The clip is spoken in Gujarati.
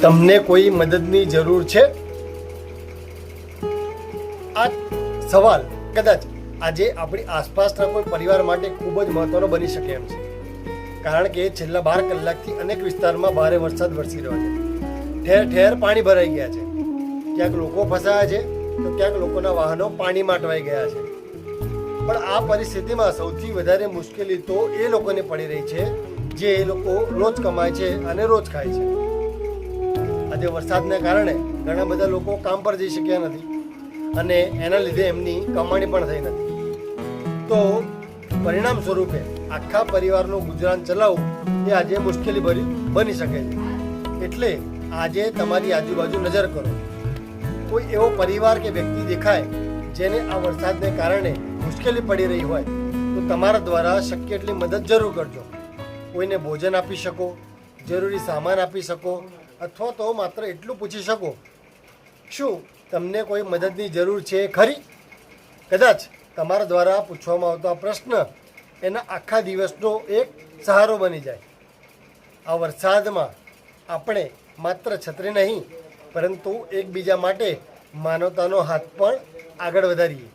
તમને કોઈ મદદની જરૂર છે? આ સવાલ કદાચ આજે આપણી આસપાસના કોઈ પરિવાર માટે ખૂબ જ મહત્વનો બની શકે એમ છે, કારણ કે છેલ્લા 12 કલાકથી અનેક વિસ્તારમાં ભારે વરસાદ વરસી રહ્યો છે. ઠેર ઠેર પાણી ભરાઈ ગયા છે. ક્યાંક લોકો ફસાયા છે તો ક્યાંક લોકોના વાહનો પાણીમાં અટવાઈ ગયા છે. પણ આ પરિસ્થિતિમાં સૌથી વધારે મુશ્કેલી તો એ લોકોને પડી રહી છે જે એ લોકો રોજ કમાય છે અને રોજ ખાય છે. આજે વરસાદને કારણે ઘણા બધા લોકો કામ પર જઈ શક્યા નથી અને એના લીધે એમની કમાણી પણ થઈ નથી. તો પરિણામ સ્વરૂપે આખા પરિવારનું ગુજરાન ચલાવવું એ આજે મુશ્કેલી ભરી બની શકે છે. એટલે આજે તમારી આજુબાજુ નજર કરો. કોઈ એવો પરિવાર કે વ્યક્તિ દેખાય જેને આ વરસાદને કારણે મુશ્કેલી પડી રહી હોય તો તમારા દ્વારા શક્ય એટલી મદદ જરૂર કરજો. કોઈને ભોજન આપી શકો, જરૂરી સામાન આપી શકો, અથવા તો માત્ર એટલું પૂછી શકો, શું તમને કોઈ મદદની જરૂર છે ખરી? કદાચ તમારા દ્વારા પૂછવામાં આવતો આ પ્રશ્ન એના આખા દિવસનો એક સહારો બની જાય. આ વરસાદમાં આપણે માત્ર છત્રી નહીં પરંતુ એકબીજા માટે માનવતાનો હાથ પણ આગળ વધારીએ.